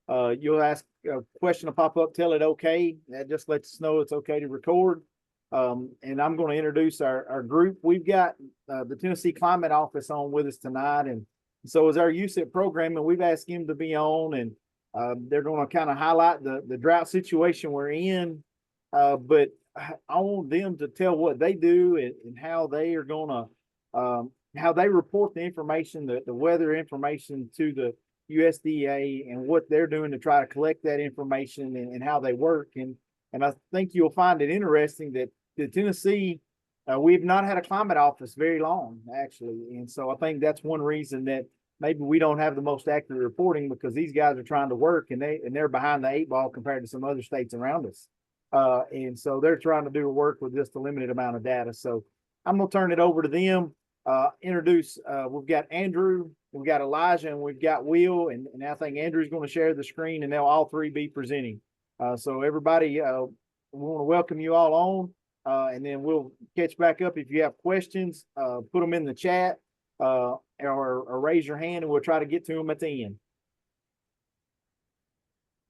You'll ask a question to pop up, tell it okay. That just lets us know it's okay to record. And I'm going to introduce our group. We've got the Tennessee Climate Office on with us tonight. And so is our USIP program, and we've asked him to be on, and they're going to kind of highlight the drought situation we're in. But I want them to tell what they do and how they are going to, how they report the information, the weather information to the USDA, and what they're doing to try to collect that information, and how they work. And I think you'll find it interesting that the Tennessee, we've not had a climate office very long, actually. And so I think that's one reason that maybe we don't have the most accurate reporting, because these guys are trying to work, and they're behind the eight ball compared to some other states around us. And so they're trying to do work with just a limited amount of data. So I'm going to turn it over to them. Introduce, we've got Andrew, we've got Elijah, and we've got Will, and I think Andrew's going to share the screen, and they'll all three be presenting. So everybody, we want to welcome you all on, and then we'll catch back up. If you have questions, put them in the chat, or raise your hand, and we'll try to get to them at the end.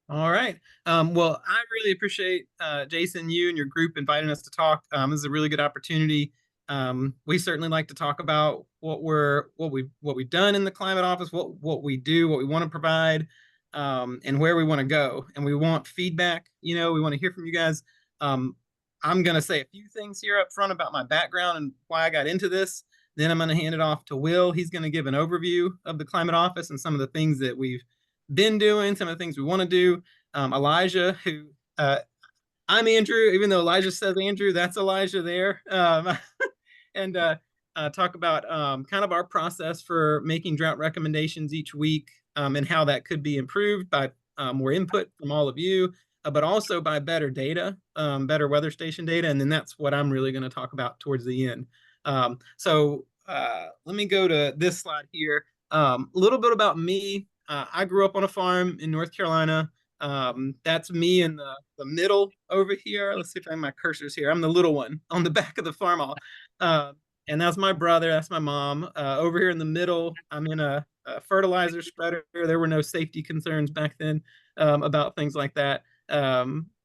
All right. Well, I really appreciate Jason, you and your group inviting us to talk. This is a really good opportunity. We certainly like to talk about what we've done in the climate office, what we do, what we want to provide, and where we want to go. And we want feedback. We want to hear from you guys. I'm going to say a few things here up front about my background and why I got into this. Then I'm going to hand it off to Will. He's going to give an overview of the climate office and some of the things that we've been doing, some of the things we want to do. Elijah, who I'm Andrew, even though Elijah says Andrew, that's Elijah there. And talk about kind of our process for making drought recommendations each week, and how that could be improved by more input from all of you, but also by better data, better weather station data. And then that's what I'm really going to talk about towards the end. So let me go to this slide here. A little bit about me. I grew up on a farm in North Carolina. That's me in the middle over here. Let's see if I have my cursors here. I'm the little one on the back of the farm. And that's my brother. That's my mom. Over here in the middle, I'm in a fertilizer spreader. There were no safety concerns back then about things like that.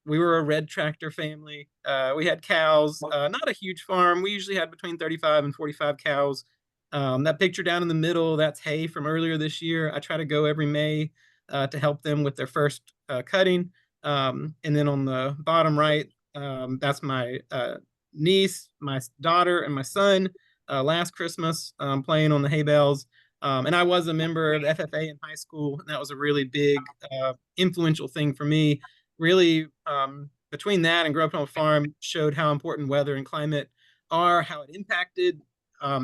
We were a red tractor family. We had cows, not a huge farm. We usually had between 35 and 45 cows. That picture down in the middle, that's hay from earlier this year. I try to go every May to help them with their first cutting. And then on the bottom right, that's my niece, my daughter, and my son last Christmas playing on the hay bales. And I was a member of FFA in high school, and that was a really big, influential thing for me. Really, between that and growing up on a farm showed how important weather and climate are, how it impacted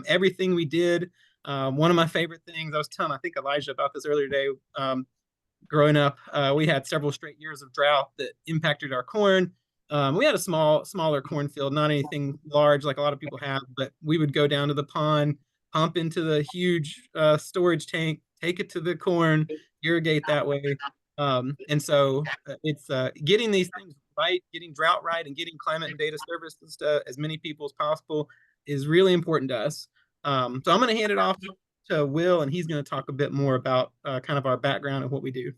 everything we did. One of my favorite things, I was telling, I think, Elijah about this earlier today. Growing up, we had several straight years of drought that impacted our corn. We had a smaller cornfield, not anything large like a lot of people have, but we would go down to the pond, pump into the huge storage tank, take it to the corn, irrigate that way. And so it's getting these things right, getting drought right, and getting climate and data services to as many people as possible is really important to us. So I'm going to hand it off to Will, and he's going to talk a bit more about kind of our background and what we do.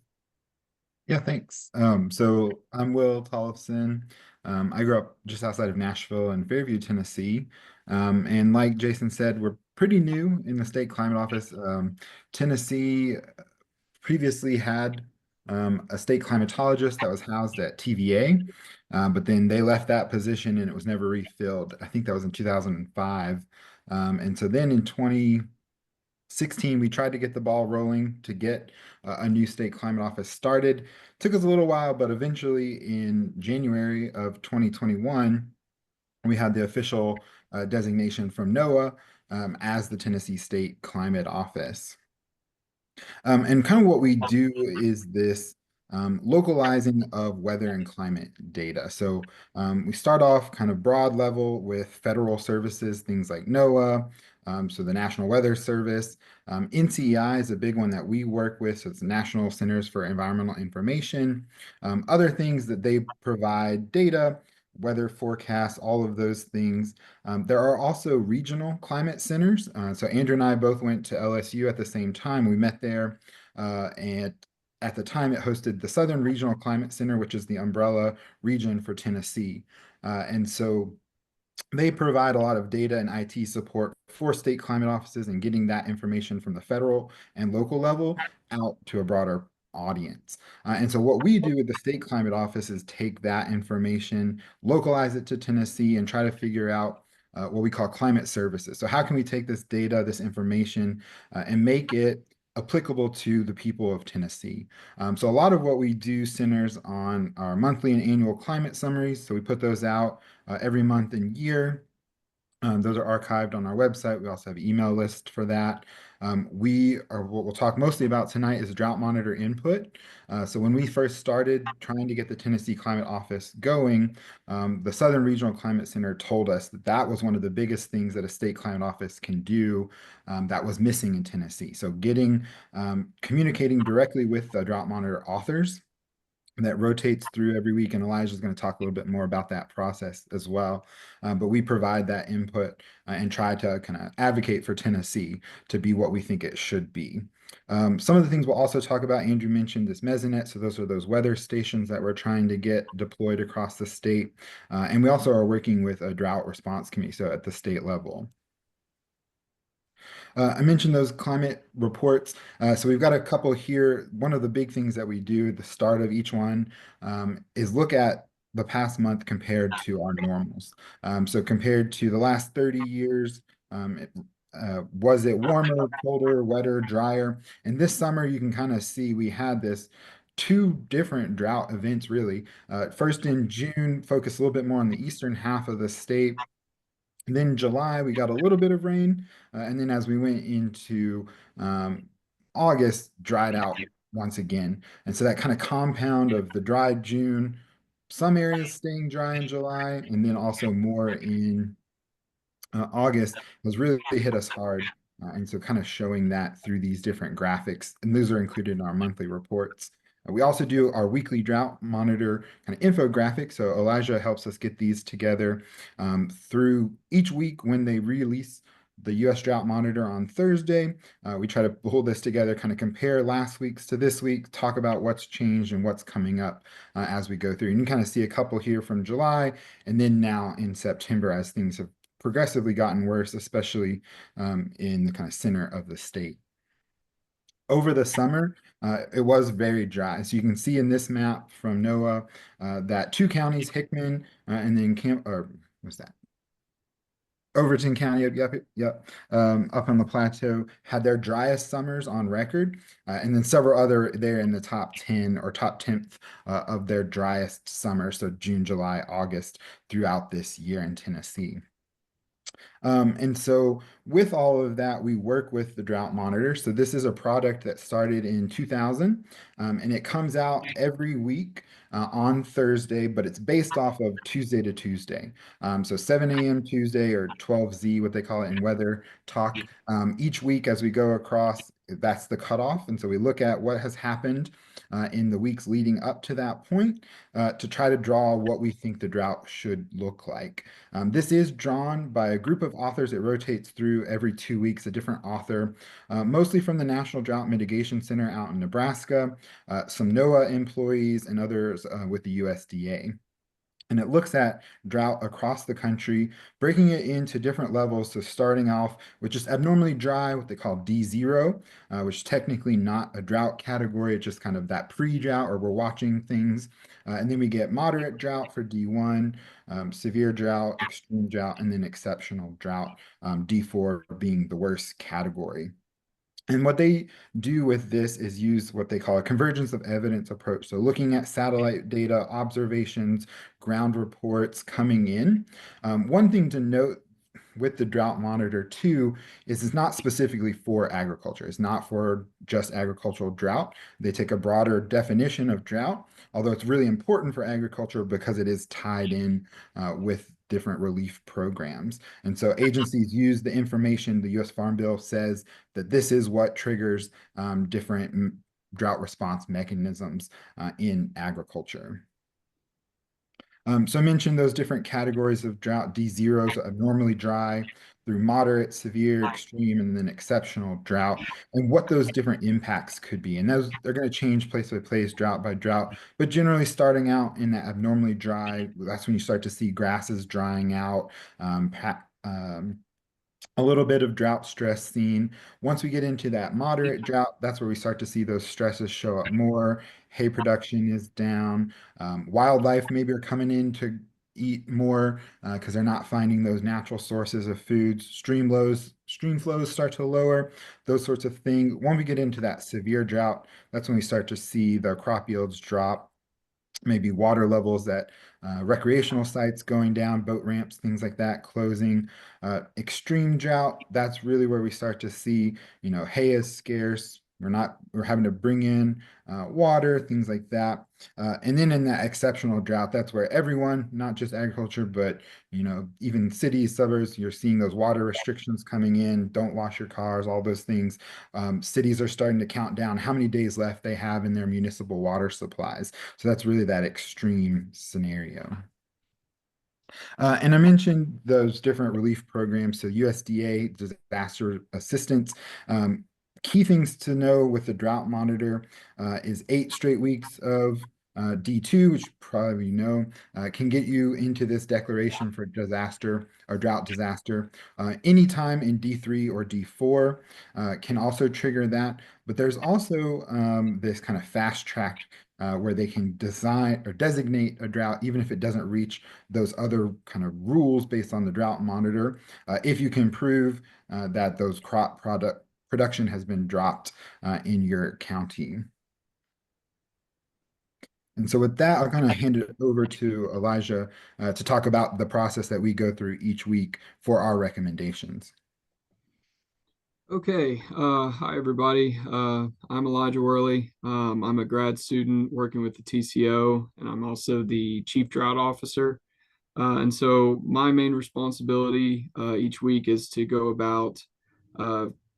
Yeah, thanks. So I'm Will Tollefson. I grew up just outside of Nashville in Fairview, Tennessee. And like Jason said, we're pretty new in the state climate office. Tennessee previously had a state climatologist that was housed at TVA, but then they left that position and it was never refilled. I think that was in 2005. And so then in 2016, we tried to get the ball rolling to get a new state climate office started. Took us a little while, but eventually in January of 2021, we had the official designation from NOAA as the Tennessee State Climate Office. And kind of what we do is this localizing of weather and climate data. So we start off kind of broad level with federal services, things like NOAA, so the National Weather Service. NCEI is a big one that we work with, so it's the National Centers for Environmental Information. Other things that they provide data, weather forecasts, all of those things. There are also regional climate centers. So Andrew and I both went to LSU at the same time. We met there at at the time, it hosted the Southern Regional Climate Center, which is the umbrella region for Tennessee. And so they provide a lot of data and IT support for state climate offices and getting that information from the federal and local level out to a broader audience. And so what we do with the state climate office is take that information, localize it to Tennessee, and try to figure out what we call climate services. So how can we take this data, this information, and make it applicable to the people of Tennessee? So a lot of what we do centers on our monthly and annual climate summaries. So we put those out every month and year. Those are archived on our website. We also have an email list for that. What we'll talk mostly about tonight is drought monitor input. So when we first started trying to get the Tennessee Climate Office going, the Southern Regional Climate Center told us that that was one of the biggest things that a state climate office can do that was missing in Tennessee. So communicating directly with the drought monitor authors that rotates through every week, and Elijah is going to talk a little bit more about that process as well. But we provide that input and try to kind of advocate for Tennessee to be what we think it should be. Some of the things we'll also talk about, Andrew mentioned this Mesonet. So those are those weather stations that we're trying to get deployed across the state. And we also are working with a drought response committee, so at the state level. I mentioned those climate reports. So we've got a couple here. One of the big things that we do at the start of each one is look at the past month compared to our normals. So compared to the last 30 years, was it warmer, colder, wetter, drier? And this summer, you can kind of see we had this two different drought events, really. First in June, focus a little bit more on the eastern half of the state. And then July, we got a little bit of rain. And then as we went into August, dried out once again. And so that kind of compound of the dry June, some areas staying dry in July, and then also more in August has really hit us hard. And so kind of showing that through these different graphics, and those are included in our monthly reports. We also do our weekly drought monitor kind of infographic. So Elijah helps us get these together through each week when they release the US Drought Monitor on Thursday. We try to pull this together, kind of compare last week's to this week, talk about what's changed and what's coming up as we go through. And you can kind of see a couple here from July and then now in September as things have progressively gotten worse, especially in the kind of center of the state. Over the summer, it was very dry. So you can see in this map from NOAA that two counties, Hickman and then what's that? Overton County, yep, up on the plateau, had their driest summers on record, and then several other there in the top 10 or top 10th of their driest summer, so June, July, August, throughout this year in Tennessee. And so with all of that, we work with the drought monitor. So this is a product that started in 2000, and it comes out every week on Thursday, but it's based off of Tuesday to Tuesday. So 7 a.m. Tuesday or 12Z, what they call it in weather talk. Each week as we go across, that's the cutoff. And so we look at what has happened in the weeks leading up to that point to try to draw what we think the drought should look like. This is drawn by a group of authors. It rotates through every 2 weeks, a different author, mostly from the National Drought Mitigation Center out in Nebraska, some NOAA employees, and others with the USDA. And it looks at drought across the country, breaking it into different levels. So starting off with just abnormally dry, what they call D0, which is technically not a drought category. It's just kind of that pre-drought or we're watching things. And then we get moderate drought for D1, severe drought, extreme drought, and then exceptional drought, D4 being the worst category. And what they do with this is use what they call a convergence of evidence approach. So looking at satellite data, observations, ground reports coming in. One thing to note with the drought monitor too is it's not specifically for agriculture. It's not for just agricultural drought. They take a broader definition of drought, although it's really important for agriculture because it is tied in with different relief programs. And so agencies use the information. The U.S. Farm Bill says that this is what triggers different drought response mechanisms in agriculture. So I mentioned those different categories of drought, D0s, abnormally dry, through moderate, severe, extreme, and then exceptional drought, and what those different impacts could be. And those they're going to change place by place, drought by drought. But generally, starting out in that abnormally dry, that's when you start to see grasses drying out, a little bit of drought stress seen. Once we get into that moderate drought, that's where we start to see those stresses show up more. Hay production is down. Wildlife maybe are coming in to eat more because they're not finding those natural sources of foods. Stream flows start to lower, those sorts of things. When we get into that severe drought, that's when we start to see the crop yields drop, maybe water levels at recreational sites going down, boat ramps, things like that closing. Extreme drought, that's really where we start to see, hay is scarce. We're having to bring in water, things like that. And then in that exceptional drought, that's where everyone, not just agriculture, but even cities, suburbs, you're seeing those water restrictions coming in. Don't wash your cars, all those things. Cities are starting to count down how many days left they have in their municipal water supplies. So that's really that extreme scenario. And I mentioned those different relief programs. So USDA, disaster assistance. Key things to know with the drought monitor is 8 straight weeks of D2, which you probably know, can get you into this declaration for disaster or drought disaster. Anytime in D3 or D4 can also trigger that. But there's also this kind of fast track where they can design or designate a drought, even if it doesn't reach those other kind of rules based on the drought monitor, if you can prove that those crop production has been dropped in your county. And so with that, I'll kind of hand it over to Elijah to talk about the process that we go through each week for our recommendations. Okay, hi everybody. I'm Elijah Worley. I'm a grad student working with the TCO, and I'm also the Chief Drought Officer. And so my main responsibility each week is to go about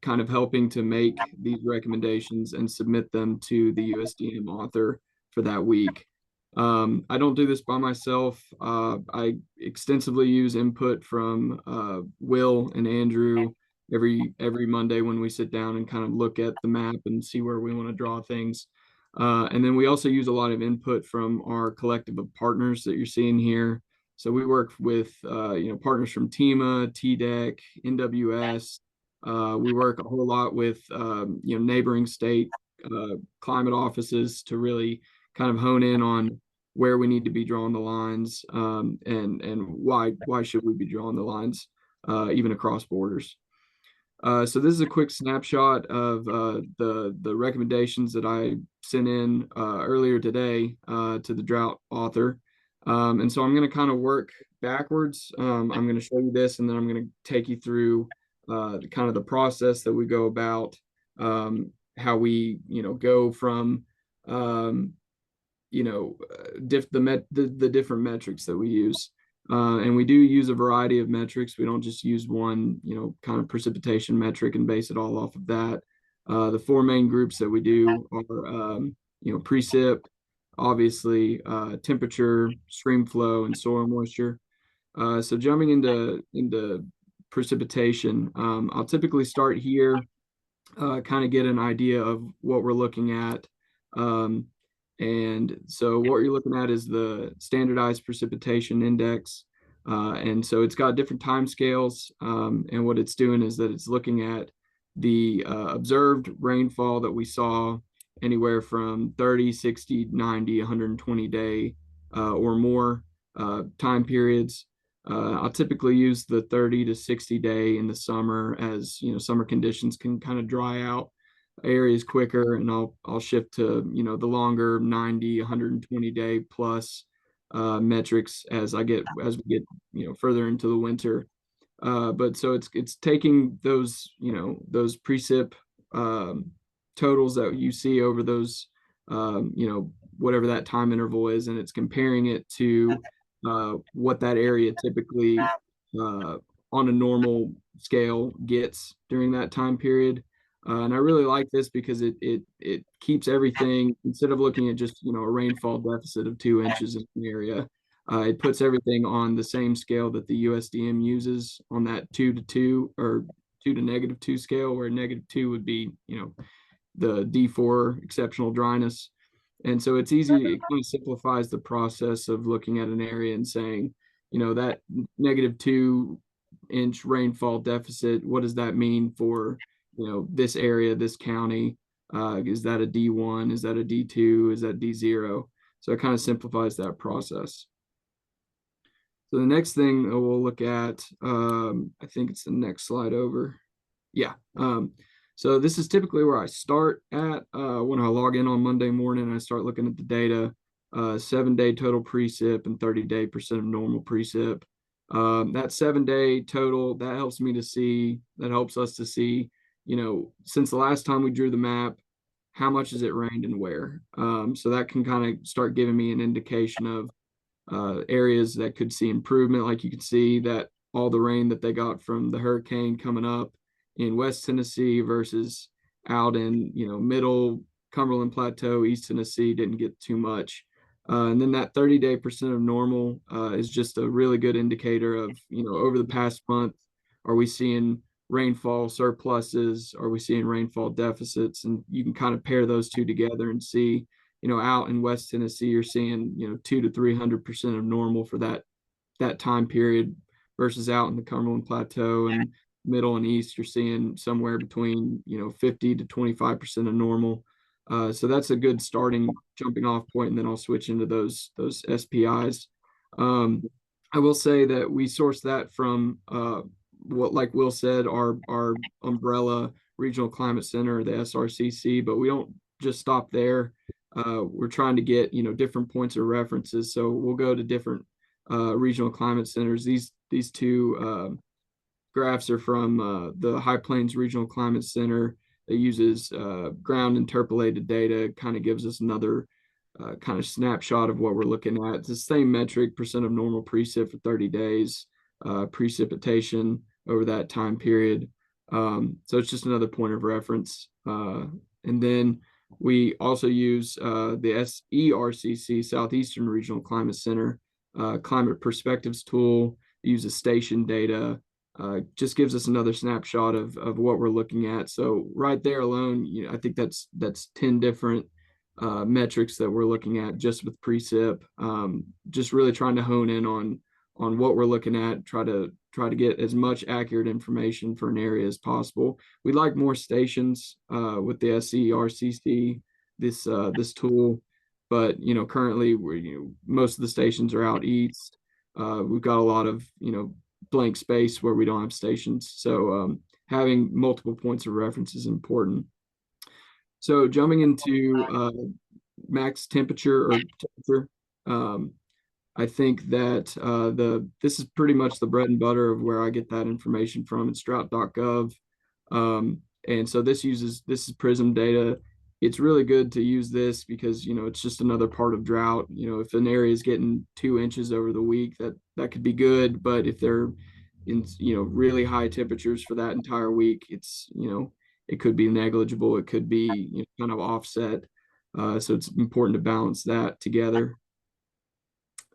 kind of helping to make these recommendations and submit them to the USDA author for that week. I don't do this by myself. I extensively use input from Will and Andrew every Monday when we sit down and kind of look at the map and see where we want to draw things. And then we also use a lot of input from our collective of partners that you're seeing here. So we work with partners from TEMA, TDEC, NWS. We work a whole lot with neighboring state climate offices to really kind of hone in on where we need to be drawing the lines and why should we be drawing the lines even across borders. So this is a quick snapshot of the recommendations that I sent in earlier today to the drought author. And so I'm going to kind of work backwards. I'm going to show you this, and then I'm going to take you through kind of the process that we go about, how we, go from, the different metrics that we use. And we do use a variety of metrics. We don't just use one, kind of precipitation metric and base it all off of that. The 4 main groups that we do are, precip, obviously, temperature, stream flow, and soil moisture. So jumping into precipitation, I'll typically start here, kind of get an idea of what we're looking at. And so what you're looking at is the standardized precipitation index. And so it's got different time scales. And what it's doing is that it's looking at the observed rainfall that we saw anywhere from 30, 60, 90, 120 day or more time periods. I'll typically use the 30 to 60 day in the summer, as summer conditions can kind of dry out areas quicker, and I'll shift to the longer 90, 120 day plus metrics as we get further into the winter. But so it's taking those those precip totals that you see over those whatever that time interval is, and it's comparing it to what that area typically on a normal scale gets during that time period. And I really like this because it keeps everything, instead of looking at just a rainfall deficit of 2 inches in an area, It puts everything on the same scale that the USDM uses on that 2 to 2 or 2 to -2 scale, where -2 would be, the D4 exceptional dryness. And so it's easy, it kind of simplifies the process of looking at an area and saying, that -2-inch rainfall deficit, what does that mean for, this area, this county? Is that a D1? Is that a D2? Is that D0? So it kind of simplifies that process. So the next thing we'll look at, I think it's the next slide over. Yeah. So this is typically where I start at when I log in on Monday morning. I start looking at the data, 7-day total precip and 30-day percent of normal precip. That 7-day total, that helps us to see, since the last time we drew the map, how much has it rained and where. So that can kind of start giving me an indication of areas that could see improvement. Like you can see that all the rain that they got from the hurricane coming up in West Tennessee versus out in, middle Cumberland Plateau, East Tennessee didn't get too much. And then that 30-day percent of normal is just a really good indicator of, over the past month, are we seeing rainfall surpluses? Are we seeing rainfall deficits? And you can kind of pair those two together and see, out in West Tennessee, you're seeing, 200 to 300% of normal for that time period, versus out in the Cumberland Plateau and middle and east, you're seeing somewhere between, 50 to 25% of normal. So that's a good jumping off point, and then I'll switch into those SPIs. I will say that we source that from what, like Will said, our umbrella regional climate center, the SRCC, but we don't just stop there. We're trying to get, different points of references. So we'll go to different regional climate centers. These two graphs are from the High Plains Regional Climate Center. It uses ground interpolated data, kind of gives us another kind of snapshot of what we're looking at. It's the same metric, percent of normal precip for 30 days, precipitation over that time period. So it's just another point of reference. And then we also use the SERCC, Southeastern Regional Climate Center, Climate Perspectives tool. It uses station data, just gives us another snapshot of what we're looking at. So right there alone, I think that's 10 different metrics that we're looking at just with precip. Just really trying to hone in on what we're looking at, try to get as much accurate information for an area as possible. We'd like more stations with the SERCC, this tool, but currently most of the stations are out east. We've got a lot of blank space where we don't have stations, so having multiple points of reference is important. So jumping into max temperature or temperature, I think that this is pretty much the bread and butter of where I get that information from. It's drought.gov. And so this is PRISM data. It's really good to use this because, it's just another part of drought. If an area is getting 2 inches over the week, that could be good. But if they're in, really high temperatures for that entire week, it's, it could be negligible. It could be kind of offset. So it's important to balance that together.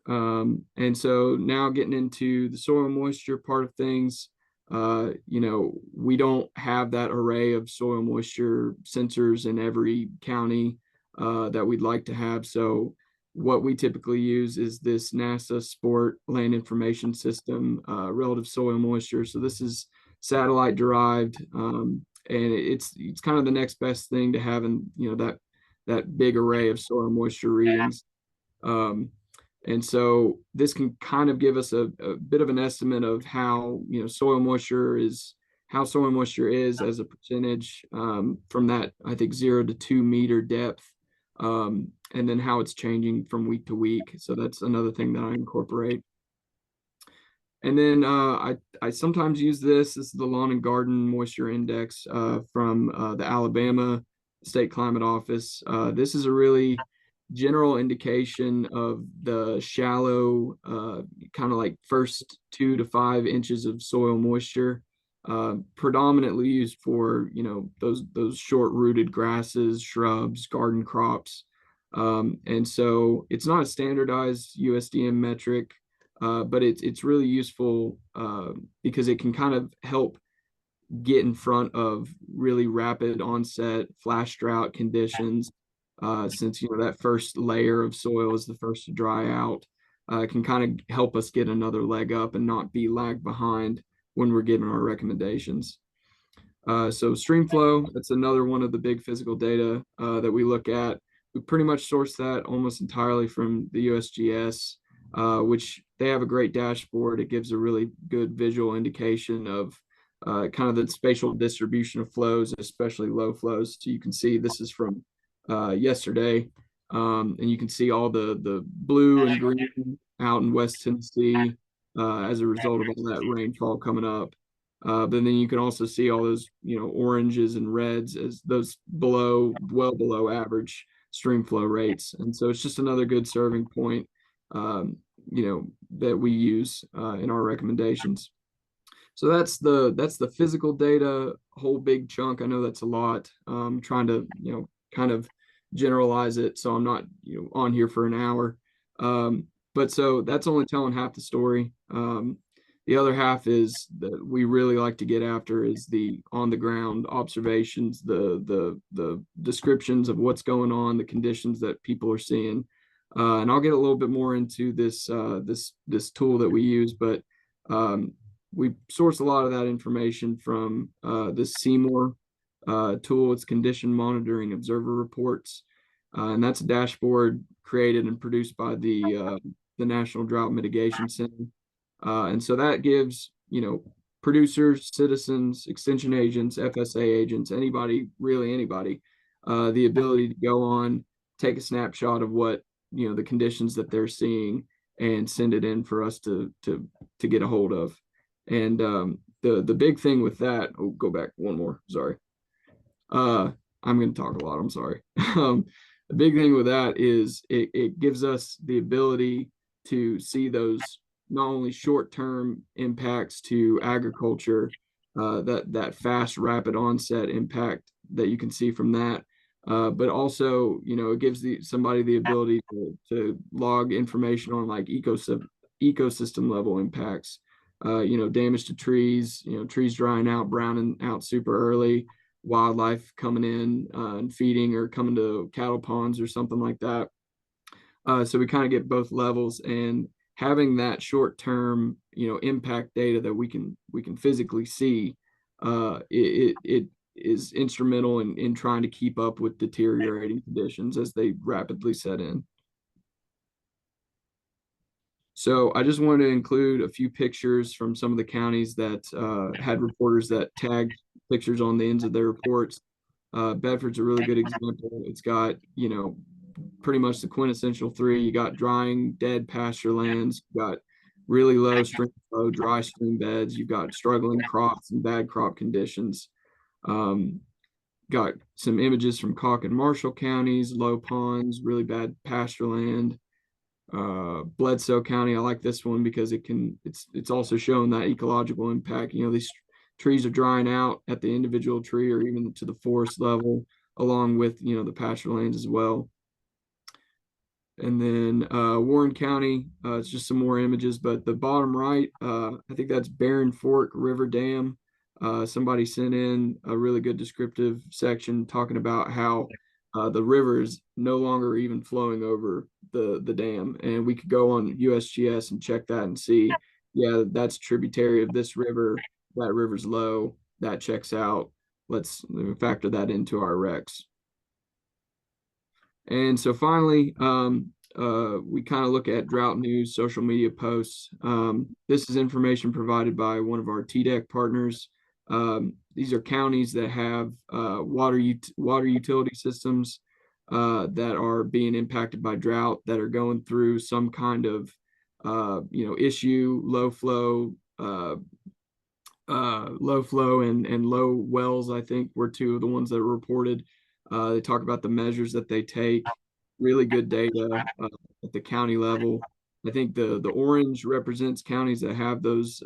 And so now getting into the soil moisture part of things, we don't have that array of soil moisture sensors in every county that we'd like to have. So what we typically use is this NASA Sport Land Information System, relative soil moisture. So this is satellite derived, and it's kind of the next best thing to having, that big array of soil moisture readings. And so this can kind of give us a bit of an estimate of how, soil moisture is as a percentage from that, I think, 0 to 2 meter depth, and then how it's changing from week to week. So that's another thing that I incorporate. And then I sometimes use this. This is the Lawn and Garden Moisture Index from the Alabama State Climate Office. This is a really general indication of the shallow, kind of like first 2 to 5 inches of soil moisture, predominantly used for those short rooted grasses, shrubs, garden crops. And so it's not a standardized USDA metric, but it's really useful because it can kind of help get in front of really rapid onset flash drought conditions. Since that first layer of soil is the first to dry out, it can kind of help us get another leg up and not be lagged behind when we're giving our recommendations. So stream flow, that's another one of the big physical data that we look at. We pretty much source that almost entirely from the USGS, which they have a great dashboard. It gives a really good visual indication of kind of the spatial distribution of flows, especially low flows. So you can see this is from yesterday, and you can see all the blue and green out in West Tennessee as a result of all that rainfall coming up. But then you can also see all those, oranges and reds as those well below average stream flow rates. And so it's just another good serving point, that we use in our recommendations. So that's the physical data, whole big chunk. I know that's a lot. Trying to, kind of generalize it, so I'm not, on here for an hour. But so that's only telling half the story. The other half is that we really like to get after is the on the ground observations, the descriptions of what's going on, the conditions that people are seeing. And I'll get a little bit more into this this tool that we use, but we source a lot of that information from this Seymour tool. It's Condition Monitoring Observer Reports, and that's a dashboard created and produced by the National Drought Mitigation Center. And so that gives, producers, citizens, extension agents, FSA agents, really anybody, the ability to go on, take a snapshot of what, the conditions that they're seeing and send it in for us to get a hold of. And the big thing with that, go back one more, sorry. I'm going to talk a lot, I'm sorry. The big thing with that is it gives us the ability to see those not only short-term impacts to agriculture, that fast, rapid onset impact that you can see from that, but also, it gives somebody the ability to log information on like ecosystem level impacts, damage to trees, trees drying out, browning out super early, wildlife coming in and feeding or coming to cattle ponds or something like that. So we kind of get both levels, and having that short-term, impact data that we can physically see, it is instrumental in trying to keep up with deteriorating conditions as they rapidly set in. So I just wanted to include a few pictures from some of the counties that had reporters that tagged pictures on the ends of their reports. Bedford's a really good example. It's got, pretty much the quintessential three. You got drying, dead pasture lands, you got really low stream flow, dry stream beds, you've got struggling crops and bad crop conditions. Got some images from Cocke and Marshall counties, low ponds, really bad pasture land. Bledsoe County, I like this one because it's also showing that ecological impact. These trees are drying out at the individual tree or even to the forest level, along with, the pasture lands as well. And then Warren County, it's just some more images, but the bottom right, I think that's Barren Fork River Dam. Somebody sent in a really good descriptive section talking about how the river is no longer even flowing over the dam. And we could go on USGS and check that and see, yeah, that's tributary of this river. That river's low. That checks out. Let's factor that into our recs. And so finally, we kind of look at drought news, social media posts. This is information provided by one of our TDEC partners. These are counties that have water utility systems that are being impacted by drought, that are going through some kind of issue, low flow and low wells, I think, were two of the ones that were reported. They talk about the measures that they take, really good data at the county level. I think the orange represents counties that have those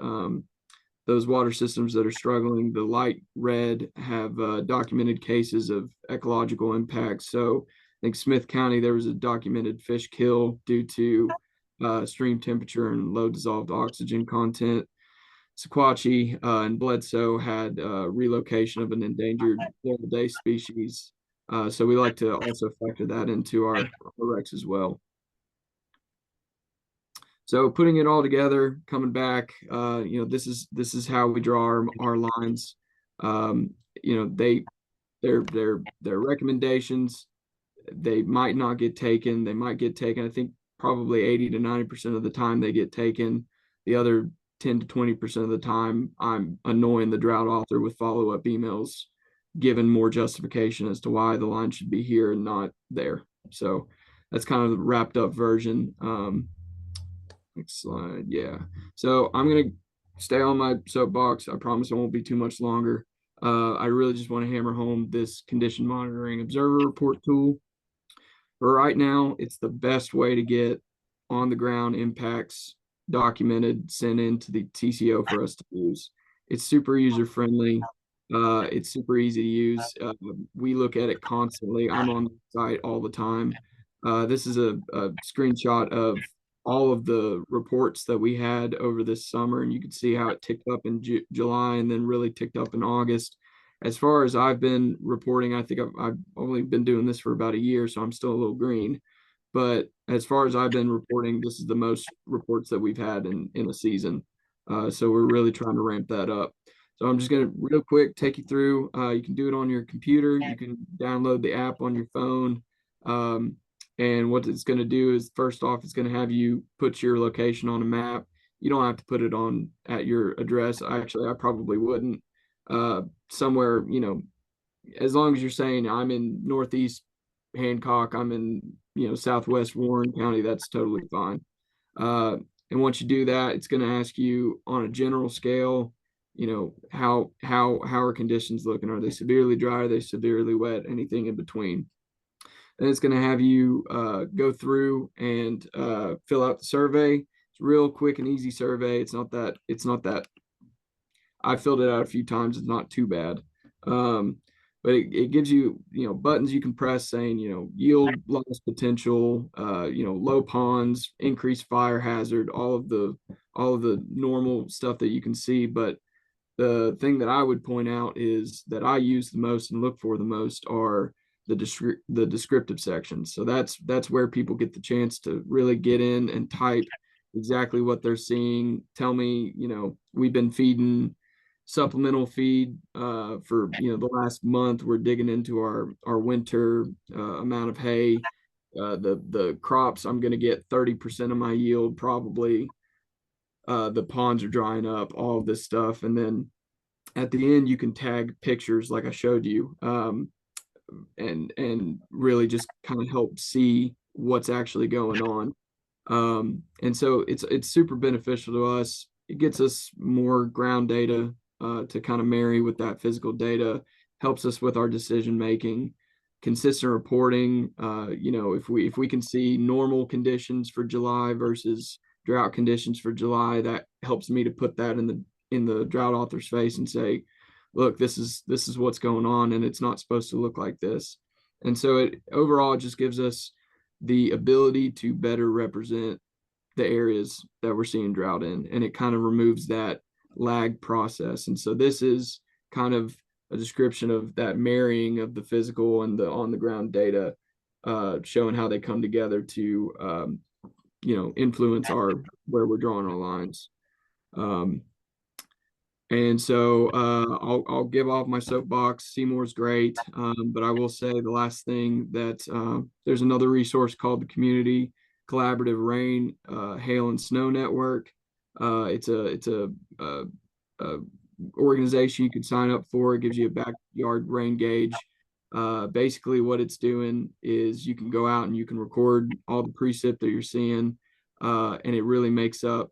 water systems that are struggling. The light red have documented cases of ecological impacts. So think Smith County, there was a documented fish kill due to stream temperature and low dissolved oxygen content. Sequatchie and Bledsoe had relocation of an endangered Florida day species. So we like to also factor that into our recs as well. So putting it all together, coming back, this is how we draw our lines. Their recommendations, they might not get taken. They might get taken. I think probably 80 to 90% of the time they get taken. The other 10 to 20% of the time, I'm annoying the drought author with follow-up emails, giving more justification as to why the line should be here and not there. So that's kind of the wrapped up version. Next slide. Yeah. So I'm going to stay on my soapbox. I promise it won't be too much longer. I really just want to hammer home this condition monitoring observer report tool. For right now, it's the best way to get on the ground impacts documented, sent into the TCO for us to use. It's super user friendly. It's super easy to use. We look at it constantly. I'm on the site all the time. This is a screenshot of all of the reports that we had over this summer, and you can see how it ticked up in July and then really ticked up in August. As far as I've been reporting, I think I've only been doing this for about a year, so I'm still a little green. But as far as I've been reporting, this is the most reports that we've had in a season. So we're really trying to ramp that up. So I'm just going to real quick take you through. You can do it on your computer. You can download the app on your phone. And what it's going to do is, first off, it's going to have you put your location on a map. You don't have to put it on at your address. Actually, I probably wouldn't. Somewhere, as long as you're saying I'm in Northeast Hancock, I'm in, Southwest Warren County, that's totally fine. And once you do that, it's going to ask you on a general scale, how are conditions looking? Are they severely dry? Are they severely wet? Anything in between? And it's going to have you go through and fill out the survey. It's a real quick and easy survey. It's not that I filled it out a few times. It's not too bad. But it gives you, buttons you can press saying, yield loss potential, low ponds, increased fire hazard, all of the normal stuff that you can see. But the thing that I would point out is that I use the most and look for the most are the descriptive sections. So that's where people get the chance to really get in and type exactly what they're seeing. Tell me, we've been feeding supplemental feed for the last month. We're digging into our winter amount of hay. The crops, I'm going to get 30% of my yield probably. The ponds are drying up, all of this stuff. And then at the end, you can tag pictures like I showed you, and really just kind of help see what's actually going on. And so it's super beneficial to us. It gets us more ground data to kind of marry with that physical data, helps us with our decision making, consistent reporting. If we can see normal conditions for July versus drought conditions for July, that helps me to put that in the drought author's face and say, look, this is what's going on, and it's not supposed to look like this. And so it overall just gives us the ability to better represent the areas that we're seeing drought in, and it kind of removes that lag process. And so this is kind of a description of that marrying of the physical and the on the ground data, showing how they come together to influence where we're drawing our lines. And so I'll give off my soapbox. Seymour's great, but I will say the last thing that there's another resource called the Community Collaborative Rain, Hail and Snow Network. It's a organization you can sign up for. It gives you a backyard rain gauge. Basically, what it's doing is you can go out and you can record all the precip that you're seeing, and it really makes up.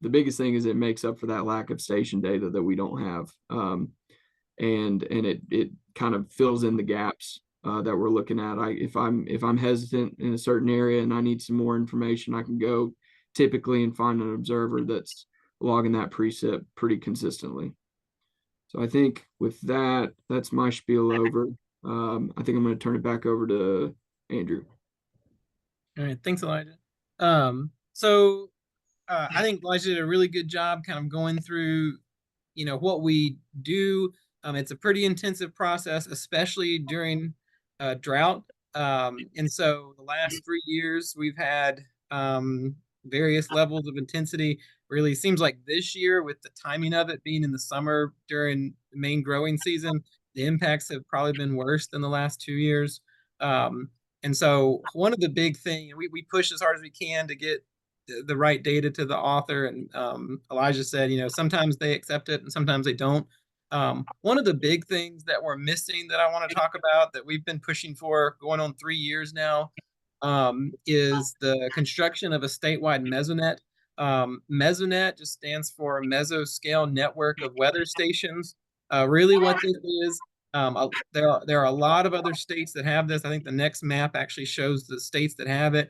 The biggest thing is it makes up for that lack of station data that we don't have, and it kind of fills in the gaps that we're looking at. If I'm hesitant in a certain area and I need some more information, I can go typically and find an observer that's logging that precip pretty consistently. So I think with that, that's my spiel over. I think I'm going to turn it back over to Andrew. All right, thanks, Elijah. So I think Elijah did a really good job kind of going through, what we do. It's a pretty intensive process, especially during drought. And so the last 3 years we've had various levels of intensity. Really seems like this year, with the timing of it being in the summer during the main growing season, the impacts have probably been worse than the last 2 years. And so one of the big things, we push as hard as we can to get the right data to the author. And Elijah said, sometimes they accept it and sometimes they don't. One of the big things that we're missing that I want to talk about that we've been pushing for going on 3 years now is the construction of a statewide mesonet. Mesonet just stands for Mesoscale Network of Weather Stations. Really what this is, there are a lot of other states that have this. I think the next map actually shows the states that have it.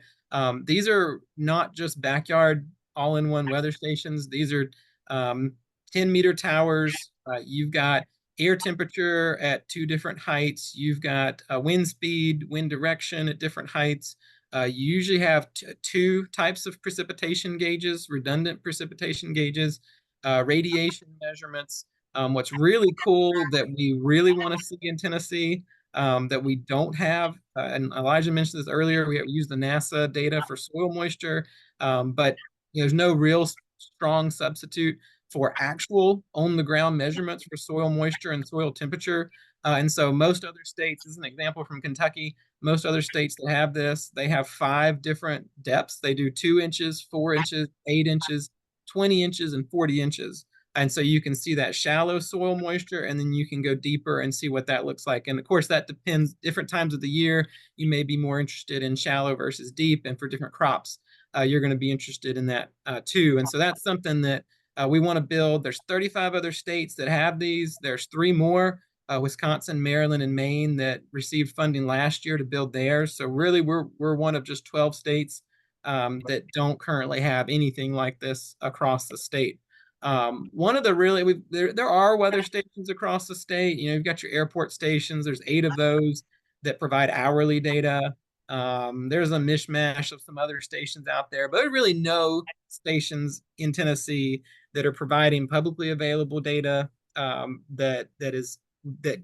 These are not just backyard all-in-one weather stations. These are 10-meter towers. You've got air temperature at 2 different heights. You've got wind speed, wind direction at different heights. You usually have 2 types of precipitation gauges, redundant precipitation gauges, radiation measurements. What's really cool that we really want to see in Tennessee that we don't have, and Elijah mentioned this earlier, we use the NASA data for soil moisture, but there's no real strong substitute for actual on-the-ground measurements for soil moisture and soil temperature. And so most other states, this is an example from Kentucky, most other states that have this, they have 5 different depths. They do 2 inches, 4 inches, 8 inches, 20 inches, and 40 inches. And so you can see that shallow soil moisture, and then you can go deeper and see what that looks like. And of course, that depends, different times of the year, you may be more interested in shallow versus deep. And for different crops, you're going to be interested in that too. And so that's something that we want to build. There's 35 other states that have these. There's 3 more, Wisconsin, Maryland, and Maine, that received funding last year to build theirs. So really, we're one of just 12 states that don't currently have anything like this across the state. One of the really, there are weather stations across the state. You've got your airport stations. There's 8 of those that provide hourly data. There's a mishmash of some other stations out there, but there's really no stations in Tennessee that are providing publicly available data that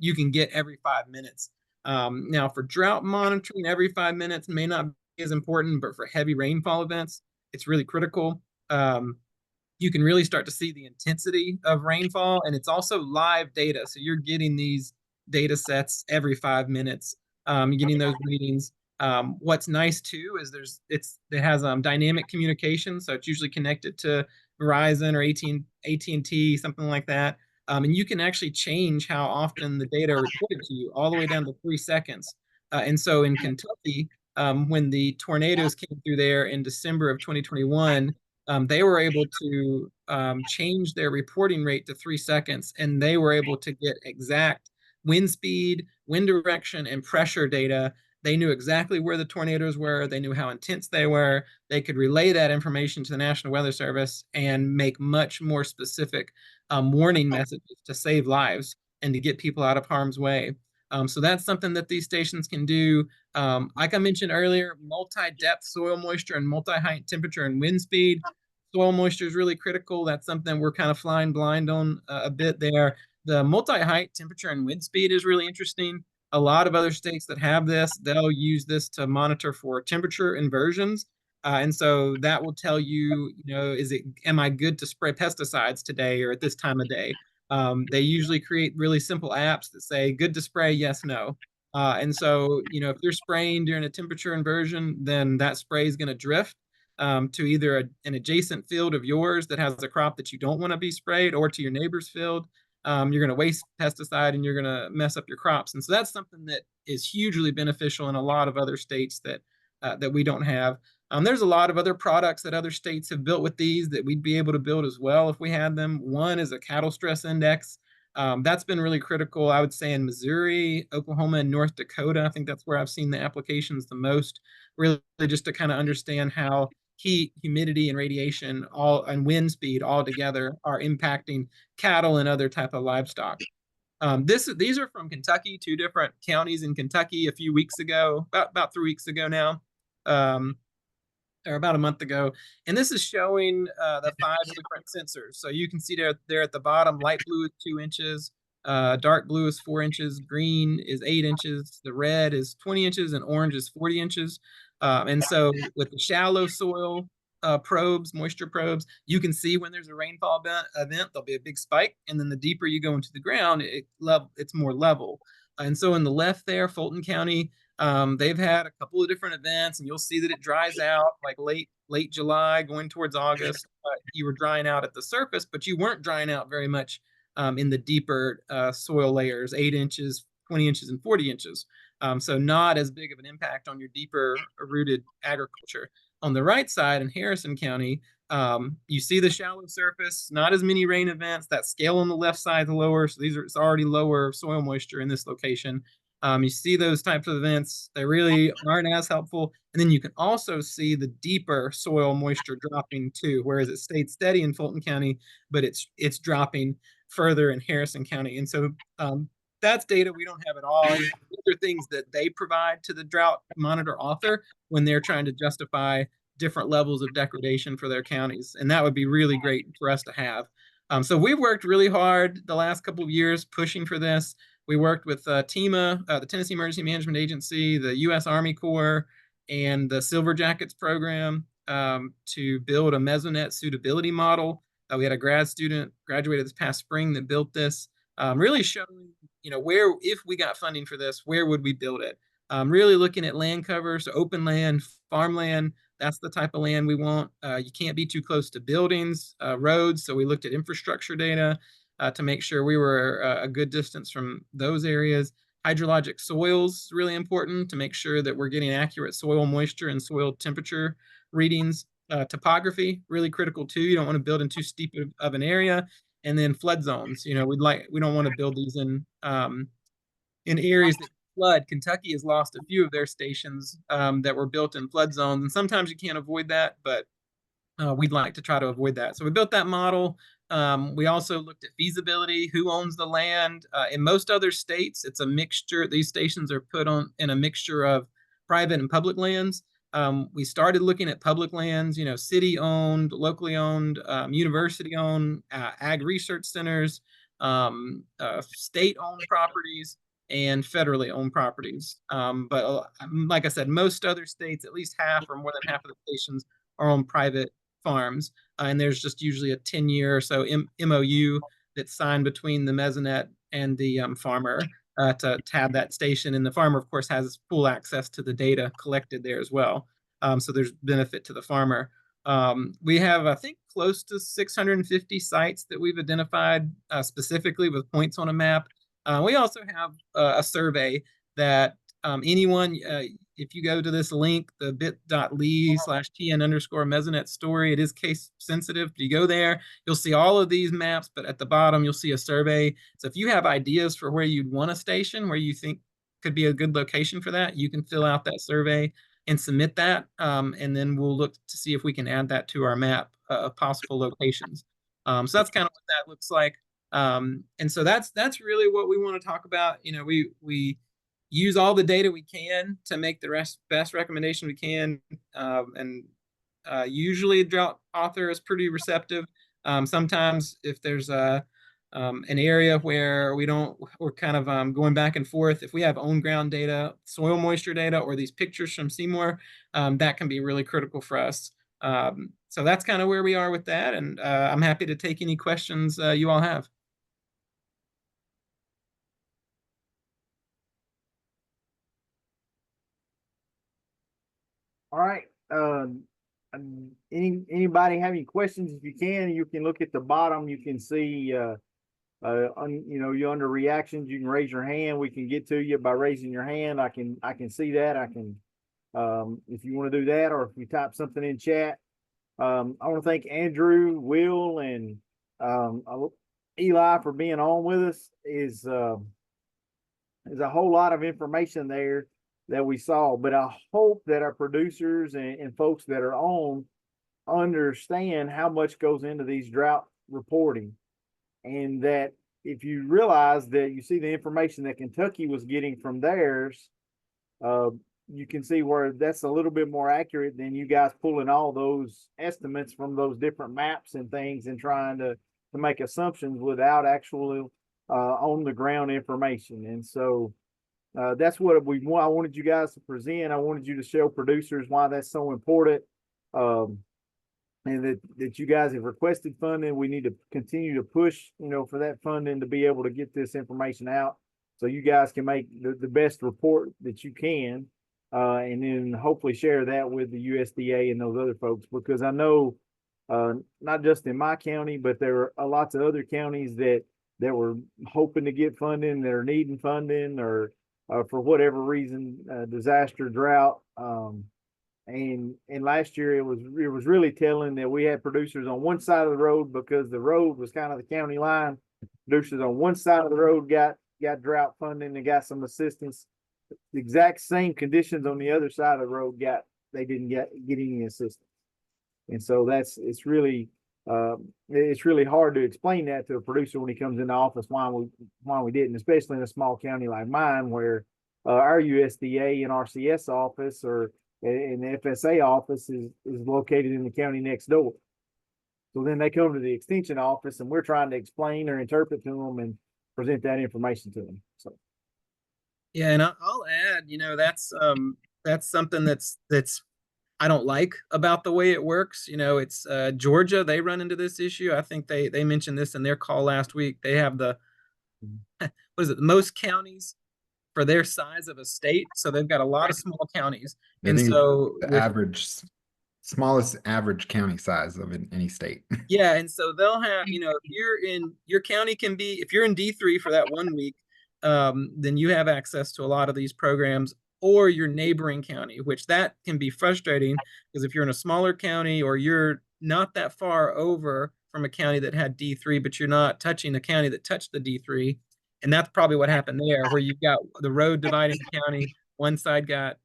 you can get every 5 minutes. Now, for drought monitoring, every 5 minutes may not be as important, but for heavy rainfall events, it's really critical. You can really start to see the intensity of rainfall, and it's also live data. So you're getting these data sets every 5 minutes, getting those readings. What's nice too is it has dynamic communication, so it's usually connected to Verizon or AT&T, something like that. And you can actually change how often the data are reported to you, all the way down to 3 seconds. And so in Kentucky, when the tornadoes came through there in December of 2021, they were able to change their reporting rate to 3 seconds, and they were able to get exact wind speed, wind direction, and pressure data. They knew exactly where the tornadoes were. They knew how intense they were. They could relay that information to the National Weather Service and make much more specific warning messages to save lives and to get people out of harm's way. So that's something that these stations can do. Like I mentioned earlier, multi-depth soil moisture and multi-height temperature and wind speed. Soil moisture is really critical. That's something we're kind of flying blind on a bit there. The multi-height temperature and wind speed is really interesting. A lot of other states that have this, they'll use this to monitor for temperature inversions. And so that will tell you, am I good to spray pesticides today or at this time of day? They usually create really simple apps that say good to spray, yes, no. And so, if you're spraying during a temperature inversion, then that spray is going to drift to either an adjacent field of yours that has a crop that you don't want to be sprayed, or to your neighbor's field. You're going to waste pesticide and you're going to mess up your crops. And so that's something that is hugely beneficial in a lot of other states that we don't have. There's a lot of other products that other states have built with these that we'd be able to build as well if we had them. One is a cattle stress index. That's been really critical, I would say, in Missouri, Oklahoma, and North Dakota. I think that's where I've seen the applications the most, really just to kind of understand how heat, humidity, and radiation and wind speed all together are impacting cattle and other type of livestock. These are from Kentucky, 2 different counties in Kentucky a few weeks ago, about 3 weeks ago now, or about a month ago. And this is showing the 5 different sensors. So you can see there at the bottom, light blue is 2 inches, dark blue is 4 inches, green is 8 inches, the red is 20 inches, and orange is 40 inches. And so with the shallow soil probes, moisture probes, you can see when there's a rainfall event, there'll be a big spike. And then the deeper you go into the ground, it's more level. And so in the left there, Fulton County, they've had a couple of different events, and you'll see that it dries out like late July, going towards August. You were drying out at the surface, but you weren't drying out very much in the deeper soil layers, 8 inches, 20 inches, and 40 inches. So not as big of an impact on your deeper rooted agriculture. On the right side in Harrison County, you see the shallow surface, not as many rain events. That scale on the left side is lower, so it's already lower soil moisture in this location. You see those types of events, they really aren't as helpful. And then you can also see the deeper soil moisture dropping too, whereas it stayed steady in Fulton County, but it's dropping further in Harrison County. And so that's data we don't have at all. These are things that they provide to the drought monitor author when they're trying to justify different levels of degradation for their counties. And that would be really great for us to have. So we've worked really hard the last couple of years pushing for this. We worked with TEMA, the Tennessee Emergency Management Agency, the U.S. Army Corps, and the Silver Jackets program to build a mesonet suitability model. We had a grad student graduated this past spring that built this, really showing, where, if we got funding for this, where would we build it? Really looking at land cover, so open land, farmland. That's the type of land we want. You can't be too close to buildings, roads. So we looked at infrastructure data to make sure we were a good distance from those areas. Hydrologic soils, really important to make sure that we're getting accurate soil moisture and soil temperature readings. Topography, really critical too. You don't want to build in too steep of an area. And then flood zones. We don't want to build these in areas that flood. Kentucky has lost a few of their stations that were built in flood zones, and sometimes you can't avoid that, but we'd like to try to avoid that. So we built that model. We also looked at feasibility, who owns the land. In most other states, it's a mixture. These stations are put on in a mixture of private and public lands. We started looking at public lands, city-owned, locally owned, university-owned, ag research centers, state-owned properties, and federally owned properties. But like I said, most other states, at least half or more than half of the stations are on private farms. And there's just usually a 10-year or so MOU that's signed between the mesonet and the farmer to have that station. And the farmer, of course, has full access to the data collected there as well. So there's benefit to the farmer. We have, I think, close to 650 sites that we've identified specifically with points on a map. We also have a survey that anyone, if you go to this link, the bit.ly/TN_mesonet story, it is case sensitive. You go there, you'll see all of these maps, but at the bottom, you'll see a survey. So if you have ideas for where you'd want a station, where you think could be a good location for that, you can fill out that survey and submit that. And then we'll look to see if we can add that to our map of possible locations. So that's kind of what that looks like. And so that's really what we want to talk about. We use all the data we can to make the best recommendation we can. And usually a drought author is pretty receptive. Sometimes if there's an area where we're kind of going back and forth, if we have on ground data, soil moisture data, or these pictures from Seymour, that can be really critical for us. So that's kind of where we are with that. And I'm happy to take any questions you all have. All right. Anybody have any questions? If you can look at the bottom. You can see, you're under reactions. You can raise your hand. We can get to you by raising your hand. I can see that. I can, if you want to do that, or if you type something in chat. I want to thank Andrew, Will, and Eli for being on with us. There's a whole lot of information there that we saw, but I hope that our producers and folks that are on understand how much goes into these drought reporting, and that, if you realize that you see the information that Kentucky was getting from theirs, you can see where that's a little bit more accurate than you guys pulling all those estimates from those different maps and things and trying to make assumptions without actual on the ground information. And so that's what we want. I wanted you guys to present. I wanted you to show producers why that's so important. And that you guys have requested funding. We need to continue to push, for that funding to be able to get this information out so you guys can make the best report that you can. And then hopefully share that with the USDA and those other folks, because I know not just in my county, but there are lots of other counties that were hoping to get funding, that are needing funding, or for whatever reason, disaster, drought. And last year it was really telling that we had producers on one side of the road, because the road was kind of the county line. Producers on one side of the road got drought funding and got some assistance. The exact same conditions on the other side of the road they didn't get any assistance. And so it's really hard to explain that to a producer when he comes into office why we didn't, especially in a small county like mine, where our USDA and RCS office or and the FSA office is located in the county next door. So then they come to the extension office and we're trying to explain or interpret to them and present that information to them. So. Yeah, and I'll add, that's something that's I don't like about the way it works. It's Georgia, they run into this issue. I think they mentioned this in their call last week. They have the most counties for their size of a state. So they've got a lot of small counties. And so the smallest average county size of any state. Yeah, and so they'll have, if you're in your county if you're in D3 for that 1 week, then you have access to a lot of these programs, or your neighboring county, which that can be frustrating because if you're in a smaller county or you're not that far over from a county that had D3, but you're not touching a county that touched the D3. And that's probably what happened there, where you've got the road dividing the county. One side got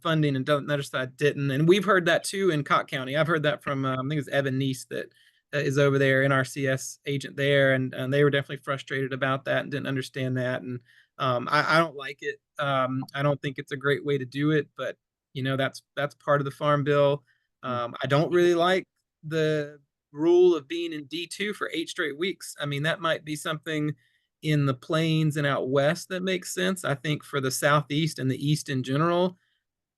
funding and the other side didn't. And we've heard that too in Cott County. I've heard that from, I think it's Evan Neese that is over there, NRCS agent there. And they were definitely frustrated about that and didn't understand that. And I don't like it. I don't think it's a great way to do it, but that's part of the Farm Bill. I don't really like the rule of being in D2 for 8 straight weeks. I mean, that might be something in the plains and out west that makes sense. I think for the Southeast and the East in general,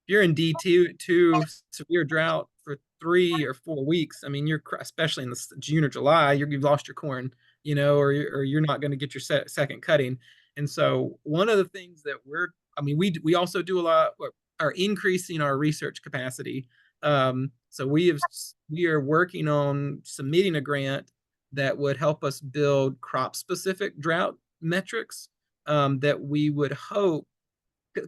if you're in D2 severe drought for 3 or 4 weeks, I mean, you're especially in the June or July, you've lost your corn, or you're not going to get your second cutting. And so one of the things that we also do a lot, are increasing our research capacity. So we are working on submitting a grant that would help us build crop-specific drought metrics that we would hope,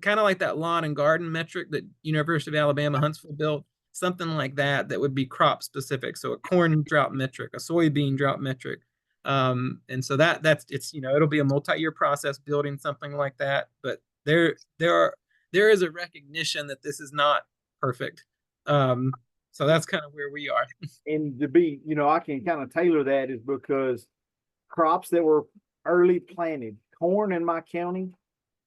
kind of like that lawn and garden metric that University of Alabama Huntsville built, something like that would be crop-specific. So a corn drought metric, a soybean drought metric. And so it's it'll be a multi-year process building something like that. But there is a recognition that this is not perfect. So that's kind of where we are. And to be, I can kind of tailor that is because crops that were early planted, corn in my county,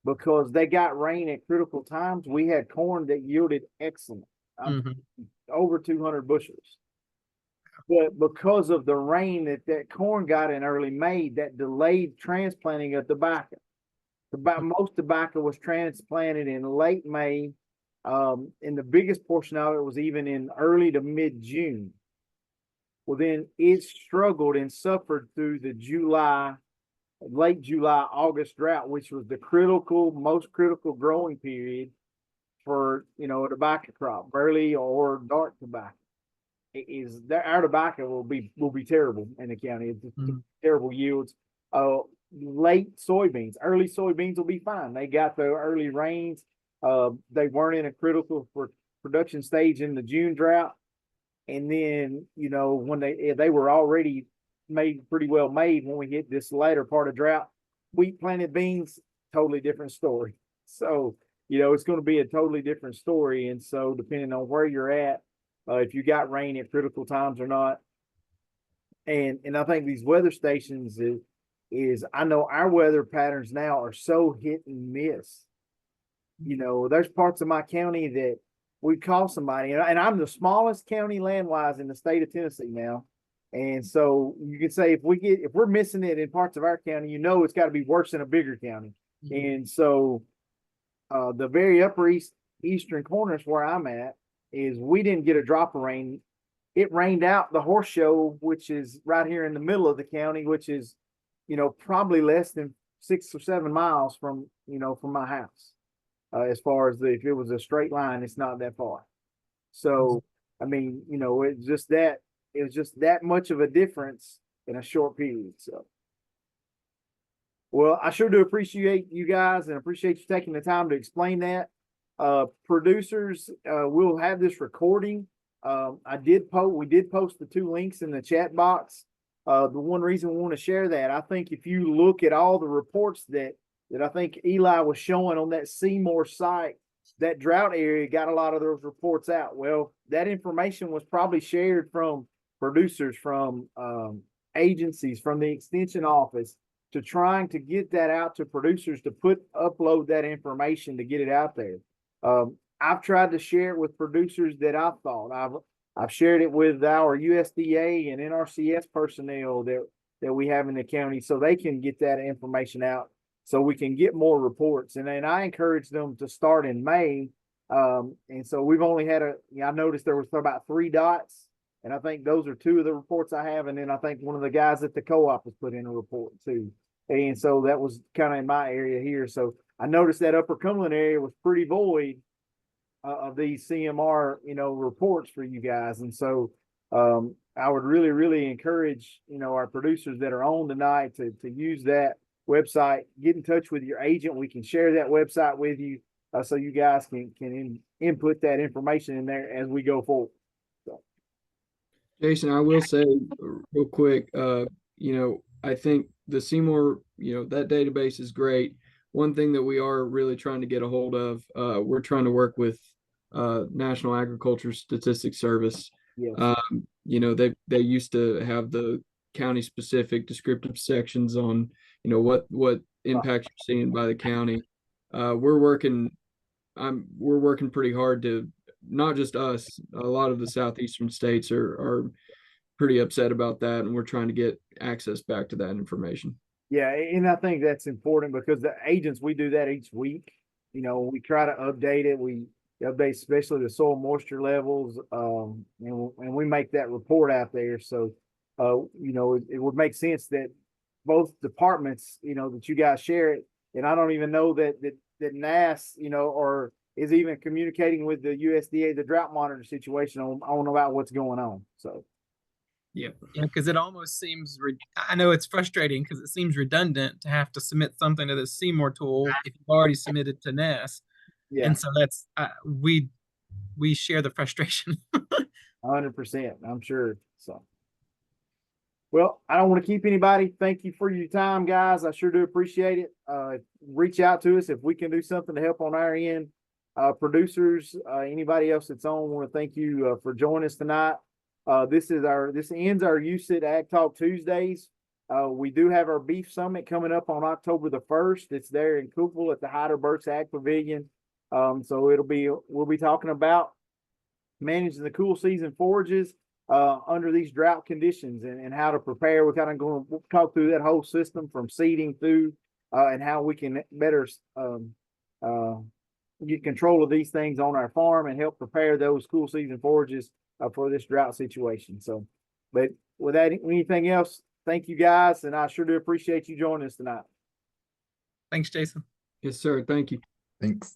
because they got rain at critical times, we had corn that yielded excellent, over 200 bushels. But because of the rain that corn got in early May, that delayed transplanting of tobacco. Most tobacco was transplanted in late May. And the biggest portion of it was even in early to mid-June. Well, then it struggled and suffered through the late July, August drought, which was the most critical growing period for, a tobacco crop, early or dark tobacco. Our tobacco will be terrible in the county. It's terrible yields. Late soybeans, early soybeans will be fine. They got the early rains. They weren't in a critical for production stage in the June drought. And then, when they were already pretty well made when we hit this later part of drought. Wheat planted beans, totally different story. So, it's going to be a totally different story. And so depending on where you're at, if you got rain at critical times or not. And I think these weather stations is I know our weather patterns now are so hit and miss. You know, there's parts of my county that we call somebody, and I'm the smallest county land-wise in the state of Tennessee now. And so you can say if we're missing it in parts of our county, you know, it's got to be worse than a bigger county. And so the very upper eastern corners where I'm at is we didn't get a drop of rain. It rained out the horse show, which is right here in the middle of the county, which is, you know, probably less than 6 or 7 miles from, you know, from my house. As far as if it was a straight line, it's not that far. So, I mean, you know, it was just that much of a difference in a short period. So, well, I sure do appreciate you guys and appreciate you taking the time to explain that. Producers, we'll have this recording. We did post the 2 links in the chat box. The one reason we want to share that, I think if you look at all the reports that I think Eli was showing on that Seymour site, that drought area got a lot of those reports out. Well, that information was probably shared from producers, from agencies, from the Extension Office, to trying to get that out to producers to upload that information to get it out there. I've tried to share it with producers that I've thought. I've shared it with our USDA and NRCS personnel that we have in the county so they can get that information out so we can get more reports. And then I encourage them to start in May. And so we've only had I noticed there was about 3 dots, and I think those are 2 of the reports I have. And then I think one of the guys at the co-op has put in a report too. And so that was kind of in my area here. So I noticed that Upper Cumberland area was pretty void of these CMR, you know, reports for you guys. And so I would really, really encourage, you know, our producers that are on tonight to use that website. Get in touch with your agent. We can share that website with you so you guys can input that information in there as we go forward. So. Jason, I will say real quick, you know, I think the Seymour, you know, that database is great. One thing that we are really trying to get a hold of, we're trying to work with National Agriculture Statistics Service. Yes. You know, they used to have the county specific descriptive sections on, you know, what impacts you're seeing by the county. We're working pretty hard to, not just us, a lot of the southeastern states are pretty upset about that, and we're trying to get access back to that information. Yeah, and I think that's important because the agents, we do that each week. You know, we try to update it. We update especially the soil moisture levels, and we make that report out there. So, you know, it would make sense that both departments, you know, that you guys share it. And I don't even know that NAS, you know, or is even communicating with the USDA, the drought monitor situation on about what's going on. So. Yeah, because it almost seems, I know it's frustrating because it seems redundant to have to submit something to the Seymour tool if you've already submitted to NAS. Yeah. And so that's, we share the frustration. 100%, I'm sure. So. Well, I don't want to keep anybody. Thank you for your time, guys. I sure do appreciate it. Reach out to us if we can do something to help on our end. Producers, anybody else that's on, I want to thank you for joining us tonight. This ends our USIT Ag Talk Tuesdays. We do have our beef summit coming up on October the 1st. It's there in Cookville at the Heidelberg's Ag Pavilion. So we'll be talking about managing the cool season forages under these drought conditions and how to prepare. We're kind of going to talk through that whole system from seeding through and how we can better get control of these things on our farm and help prepare those cool season forages for this drought situation. So, but without anything else, thank you guys, and I sure do appreciate you joining us tonight. Thanks, Jason. Yes, sir. Thank you. Thanks.